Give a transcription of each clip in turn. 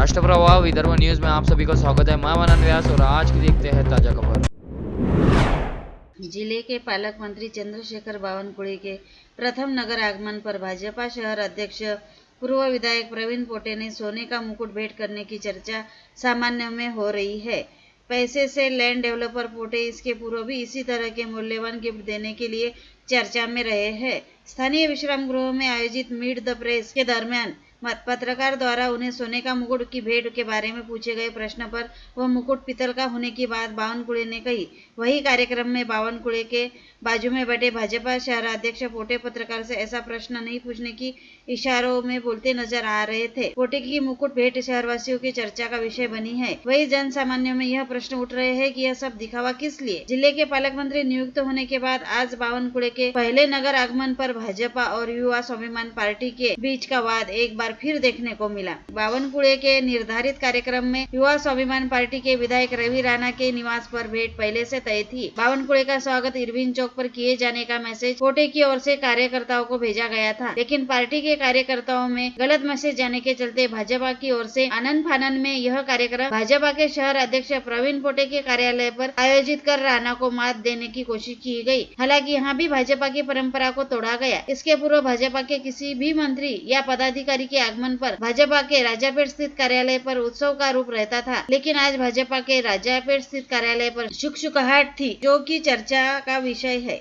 राष्ट्रप्रवाह Vidarbha news में आप सभी का स्वागत है। मैं मनन व्यास और आज की देखते हैं ताजा खबर। जिले के पालक मंत्री चंद्रशेखर बावनकुळे के प्रथम नगर आगमन पर भाजपा शहर अध्यक्ष पूर्व विधायक प्रवीण पोटे ने सोने का मुकुट भेंट करने की चर्चा सामान्य में हो रही है। पैसे से लैंड डेवलपर पोटे इसके पूर्व भी इसी तरह के मूल्यवान गिफ्ट देने के लिए चर्चा में रहे हैं। स्थानीय विश्राम गृह में आयोजित मीट द प्रेस के दरमियान पत्रकार द्वारा उन्हें सोने का मुकुट की भेंट के बारे में पूछे गए प्रश्न पर वह मुकुट पीतल का होने की बात बावनकुळे ने कही। वही कार्यक्रम में बावनकुळे के बाजू में बैठे भाजपा शहर अध्यक्ष पोटे पत्रकार से ऐसा प्रश्न नहीं पूछने की इशारों में बोलते नजर आ रहे थे। पोटे की मुकुट भेंट शहरवासियों की चर्चा का विषय बनी है। वही जन सामान्य में यह प्रश्न उठ रहे हैं कि यह सब दिखावा किस लिए। जिले के पालक मंत्री नियुक्त होने के बाद आज बावनकुळे के पहले नगर आगमन पर भाजपा और युवा स्वाभिमान पार्टी के बीच का वाद एक बार फिर देखने को मिला। बावनकुळे के निर्धारित कार्यक्रम में युवा स्वाभिमान पार्टी के विधायक रवि राणा के निवास पर भेंट पहले से तय थी। बावनकुळे का स्वागत इरविन चौक पर किए जाने का मैसेज पोटे की ओर से कार्यकर्ताओं को भेजा गया था, लेकिन पार्टी के कार्यकर्ताओं में गलत मैसेज जाने के चलते भाजपा की ओर से आनन फानन में यह कार्यक्रम भाजपा के शहर अध्यक्ष प्रवीण पोटे के कार्यालय पर आयोजित कर राणा को मात देने की कोशिश की गई। हालांकि यहाँ भी भाजपा की परंपरा को तोड़ा गया। इसके पूर्व भाजपा के किसी भी मंत्री या पदाधिकारी के आगमन पर भाजपा के राजापेट स्थित कार्यालय पर उत्सव का रूप रहता था, लेकिन आज भाजपा के राजापेट स्थित कार्यालय पर शुकशुकाहट थी, जो कि चर्चा का विषय है।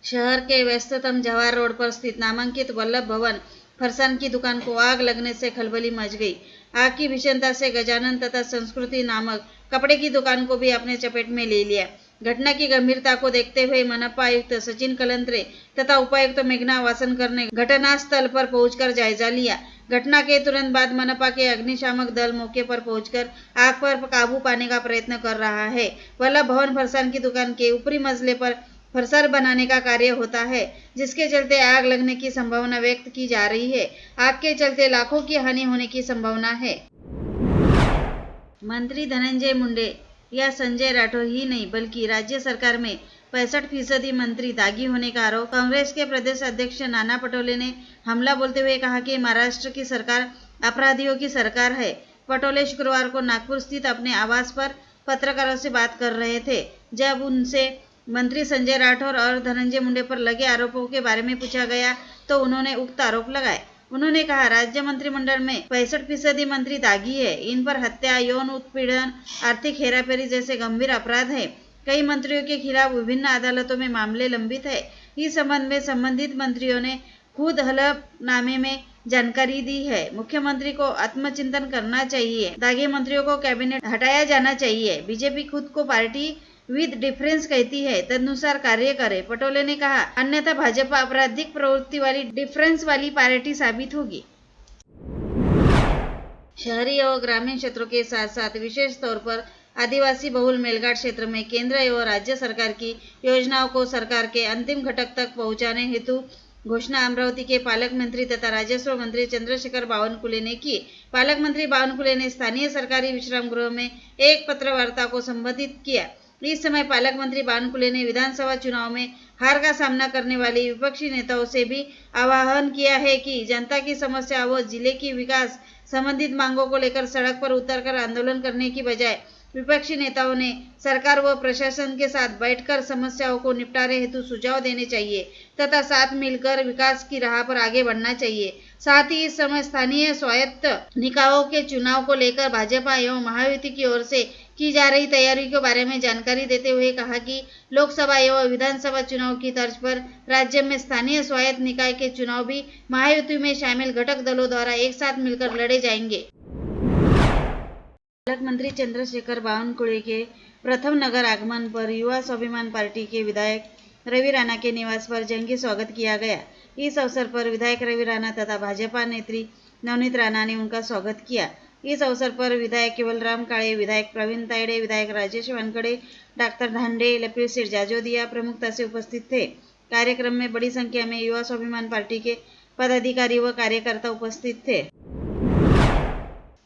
शहर के व्यस्ततम जवाहर रोड पर स्थित नामांकित वल्लभ भवन फरसान की दुकान को आग लगने से खलबली मच गई। आग की भीषणता से गजानन तथा संस्कृति नामक कपड़े की दुकान को भी अपने चपेट में ले लिया। घटना की गंभीरता को देखते हुए मनपा आयुक्त सचिन कलंत्रे तथा उपायुक्त मेघना वासनकर ने घटनास्थल पर पहुंचकर जायजा लिया। घटना के तुरंत बाद मनपा के अग्निशामक दल मौके पर पहुंचकर आग पर काबू पाने का प्रयत्न कर रहा है। वल्लभ भवन फरसान की दुकान के ऊपरी मंजिले पर फरसार बनाने का कार्य होता है, जिसके चलते आग लगने की संभावना व्यक्त की जा रही है। आग के चलते लाखों की हानि होने की संभावना है। मंत्री धनंजय मुंडे या संजय राठौर ही नहीं बल्कि राज्य सरकार में 65% मंत्री दागी होने का आरोप कांग्रेस के प्रदेश अध्यक्ष नाना पटोले ने हमला बोलते हुए कहा कि महाराष्ट्र की सरकार अपराधियों की सरकार है। पटोले शुक्रवार को नागपुर स्थित अपने आवास पर पत्रकारों से बात कर रहे थे, जब उनसे मंत्री संजय राठौर और धनंजय मुंडे पर लगे आरोपों के बारे में पूछा गया तो उन्होंने उक्त आरोप लगाए। उन्होंने कहा, राज्य मंत्रिमंडल में 65% मंत्री दागी है। इन पर हत्या, यौन उत्पीड़न, आर्थिक हेराफेरी जैसे गंभीर अपराध है। कई मंत्रियों के खिलाफ विभिन्न अदालतों में मामले लंबित है। इस संबंध में संबंधित मंत्रियों ने खुद हलफनामे में जानकारी दी है। मुख्यमंत्री को आत्मचिंतन करना चाहिए। दागी मंत्रियों को कैबिनेट हटाया जाना चाहिए। बीजेपी खुद को पार्टी विद डिफरेंस कहती है, तदनुसार कार्य करे। पटोले ने कहा, अन्यथा भाजपा आपराधिक प्रवृत्ति वाली डिफरेंस वाली पार्टी साबित होगी। शहरी और ग्रामीण क्षेत्रों के साथ साथ विशेष तौर पर आदिवासी बहुल मेलघाट क्षेत्र में केंद्र एवं राज्य सरकार की योजनाओं को सरकार के अंतिम घटक तक पहुंचाने हेतु घोषणा अमरावती के पालक मंत्री तथा राजस्व मंत्री चंद्रशेखर बावनकुळे ने की। पालक मंत्री बावनकुळे ने स्थानीय सरकारी विश्राम गृह में एक पत्र वार्ता को संबोधित किया। इस समय पालक मंत्री बावनकुळे ने विधानसभा चुनाव में हार का सामना करने वाले विपक्षी नेताओं से भी आह्वान किया है कि जनता की समस्या व जिले की विकास संबंधित मांगों को लेकर सड़क पर उतरकर आंदोलन करने की बजाय विपक्षी नेताओं ने सरकार व प्रशासन के साथ बैठकर समस्याओं को निपटारे हेतु सुझाव देने चाहिए तथा साथ मिलकर विकास की राह पर आगे बढ़ना चाहिए। साथ ही इस समय स्थानीय स्वायत्त निकायों के चुनाव को लेकर भाजपा एवं महायुति की ओर से की जा रही तैयारी के बारे में जानकारी देते हुए कहा कि लोकसभा एवं विधानसभा चुनाव की तर्ज पर राज्य में स्थानीय स्वायत्त निकाय के चुनाव भी महायुति में शामिल घटक दलों द्वारा एक साथ मिलकर लड़े जाएंगे। पालक मंत्री चंद्रशेखर बावनकुळे के प्रथम नगर आगमन पर युवा स्वाभिमान पार्टी के विधायक रवि राणा के निवास पर जंगी स्वागत किया गया। इस अवसर पर विधायक रवि राणा तथा भाजपा नेत्री नवनीत राणा ने उनका स्वागत किया। इस अवसर पर विधायक केवलराम काळे, विधायक प्रवीण तायडे, विधायक राजेश वानखडे, डॉक्टर धांडे, लपीर सिर जाजोदिया प्रमुखता से उपस्थित थे। कार्यक्रम में बड़ी संख्या में युवा स्वाभिमान पार्टी के पदाधिकारी व कार्यकर्ता उपस्थित थे।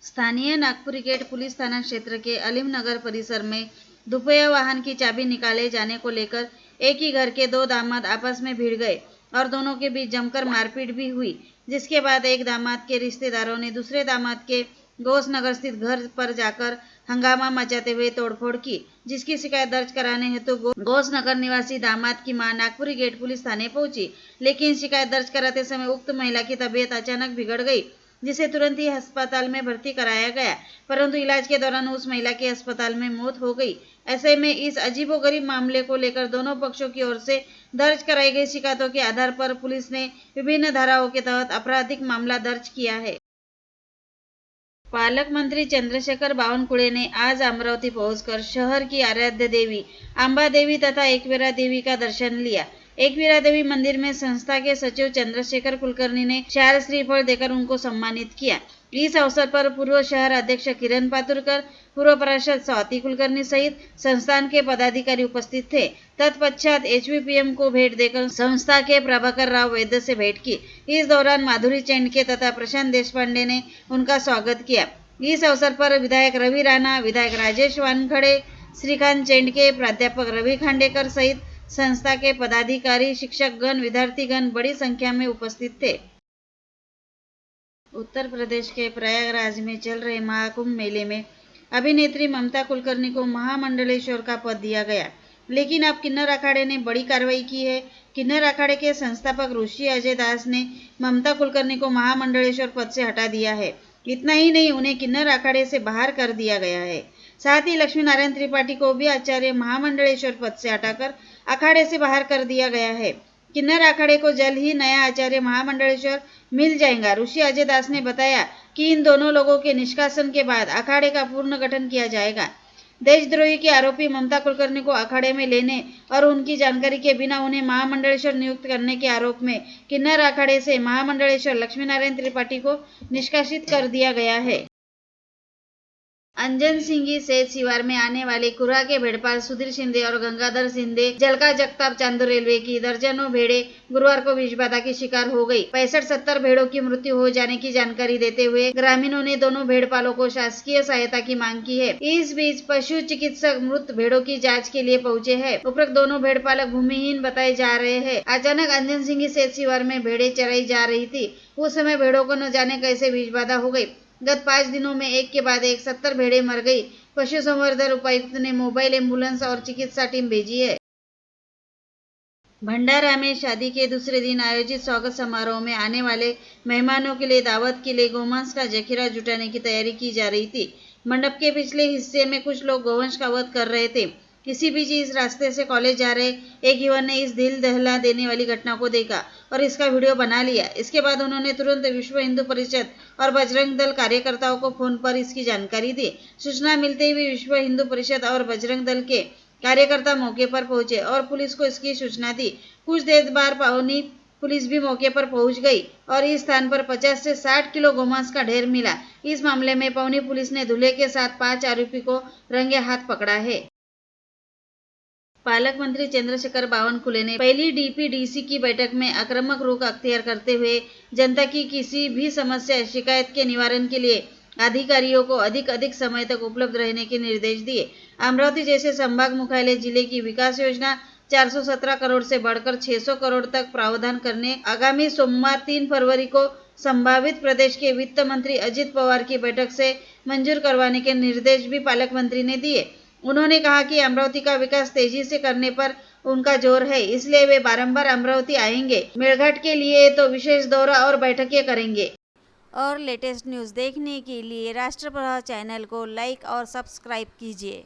स्थानीय नागपुरी गेट पुलिस थाना क्षेत्र के अलीम नगर परिसर में दुपहिया वाहन की चाबी निकाले जाने को लेकर एक ही घर के दो दामाद आपस में भिड़ गए और दोनों के बीच जमकर मारपीट भी हुई। जिसके बाद एक दामाद के रिश्तेदारों ने दूसरे दामाद के घोष नगर स्थित घर पर जाकर हंगामा मचाते हुए तोड़फोड़ की, जिसकी शिकायत दर्ज कराने हेतु घोष नगर निवासी दामाद की मां नागपुरी गेट पुलिस थाने पहुंची, लेकिन शिकायत दर्ज कराते समय उक्त महिला की तबीयत अचानक बिगड़ गई, जिसे तुरंत ही अस्पताल में भर्ती कराया गया, परंतु इलाज के दौरान उस महिला की अस्पताल में मौत हो गई। ऐसे में इस अजीबोगरीब मामले को लेकर दोनों पक्षों की ओर से दर्ज कराई गई शिकायतों के आधार पर पुलिस ने विभिन्न धाराओं के तहत आपराधिक मामला दर्ज किया है। पालक मंत्री चंद्रशेखर बावनकुळे ने आज अमरावती पहुंचकर शहर की आराध्य देवी अंबा देवी तथा एकवीरा देवी का दर्शन लिया। एकवीरा देवी मंदिर में संस्था के सचिव चंद्रशेखर कुलकर्णी ने 4 श्रीफल देकर उनको सम्मानित किया। इस अवसर पर पूर्व शहर अध्यक्ष किरण पातुरकर, पूर्व पार्षद स्वाति कुलकर्णी सहित संस्थान के पदाधिकारी उपस्थित थे। तत्पश्चात एचवीपीएम को भेंट देकर संस्था के प्रभाकर राव वैद्य से भेंट की। इस दौरान माधुरी चेंडके तथा प्रशांत देशपांडे ने उनका स्वागत किया। इस अवसर पर विधायक रवि राणा, विधायक राजेश वानखड़े, श्रीकांत चेंडके, प्राध्यापक रवि खांडेकर सहित संस्था के पदाधिकारी, शिक्षकगण, विद्यार्थीगण बड़ी संख्या में उपस्थित थे। उत्तर प्रदेश के प्रयागराज में चल रहे महाकुंभ मेले में अभिनेत्री ममता कुलकर्णी को महामंडलेश्वर का पद दिया गया, लेकिन अब किन्नर अखाड़े ने बड़ी कार्रवाई की है। किन्नर अखाड़े के संस्थापक ऋषि अजय दास ने ममता कुलकर्णी को महामंडलेश्वर पद से हटा दिया है। इतना ही नहीं, उन्हें किन्नर अखाड़े से बाहर कर दिया गया है। साथ ही लक्ष्मी नारायण त्रिपाठी को भी आचार्य महामंडलेश्वर पद से हटाकर अखाड़े से बाहर कर दिया गया है। किन्नर अखाड़े को जल्द ही नया आचार्य महामंडलेश्वर मिल जाएगा। ऋषि अजय दास ने बताया कि इन दोनों लोगों के निष्कासन के बाद अखाड़े का पूर्ण गठन किया जाएगा। देशद्रोही के आरोपी ममता कुलकर्णी को अखाड़े में लेने और उनकी जानकारी के बिना उन्हें महामंडलेश्वर नियुक्त करने के आरोप में किन्नर अखाड़े से महामंडलेश्वर लक्ष्मी नारायण त्रिपाठी को निष्कासित कर दिया गया है। अंजन सिंगी सेठ शिवार में आने वाले कुरा के भेड़पाल सुधीर शिंदे और गंगाधर शिंदे, जलका जगताप चांदो रेलवे की दर्जनों भेड़ें गुरुवार को विषबाधा की शिकार हो गई। 65-70 भेड़ों की मृत्यु हो जाने की जानकारी देते हुए ग्रामीणों ने दोनों भेड़पालों को शासकीय सहायता की मांग की है। इस बीच पशु चिकित्सक मृत भेड़ों की जाँच के लिए पहुंचे हैं। उपरोक्त दोनों भेड़पालक भूमिहीन बताए जा रहे हैं। अचानक अंजन सिंगी सेठ शिवार में भेड़ें चराई जा रही थी। उस समय भेड़ों को न जाने कैसे विषबाधा हो गई। गत 5 दिनों में एक के बाद एक 70 भेड़ें मर गई। पशुसंवर्धन उपायुक्त ने मोबाइल एम्बुलेंस और चिकित्सा टीम भेजी है। भंडारा में शादी के दूसरे दिन आयोजित स्वागत समारोह में आने वाले मेहमानों के लिए दावत के लिए गोमांस का जखीरा जुटाने की तैयारी की जा रही थी। मंडप के पिछले हिस्से में कुछ लोग गोवंश का वध कर रहे थे। इसी बीच इस रास्ते से कॉलेज जा रहे एक युवक ने इस दिल दहला देने वाली घटना को देखा और इसका वीडियो बना लिया। इसके बाद उन्होंने तुरंत विश्व हिंदू परिषद और बजरंग दल कार्यकर्ताओं को फोन पर इसकी जानकारी दी। सूचना मिलते ही विश्व हिंदू परिषद और बजरंग दल के कार्यकर्ता मौके पर पहुंचे और पुलिस को इसकी सूचना दी। कुछ देर बाद पावनी पुलिस भी मौके पर पहुंच गई और इस स्थान पर 50 से 60 किलो गोमांस का ढेर मिला। इस मामले में पावनी पुलिस ने दूल्हे के साथ 5 आरोपी को रंगे हाथ पकड़ा है। पालक मंत्री चंद्रशेखर बावनकुळे ने पहली डीपीडीसी की बैठक में आक्रामक रुख अख्तियार करते हुए जनता की किसी भी समस्या शिकायत के निवारण के लिए अधिकारियों को अधिक समय तक उपलब्ध रहने के निर्देश दिए। अमरावती जैसे संभाग मुख्यालय जिले की विकास योजना 417 करोड़ से बढ़कर 600 करोड़ तक प्रावधान करने आगामी सोमवार 3 फरवरी को संभावित प्रदेश के वित्त मंत्री अजित पवार की बैठक से मंजूर करवाने के निर्देश भी पालक मंत्री ने दिए। उन्होंने कहा कि अमरावती का विकास तेजी से करने पर उनका जोर है, इसलिए वे बारंबार अमरावती आएंगे। मेलघाट के लिए तो विशेष दौरा और बैठकें करेंगे। और लेटेस्ट न्यूज़ देखने के लिए राष्ट्रप्रवाह चैनल को लाइक और सब्सक्राइब कीजिए।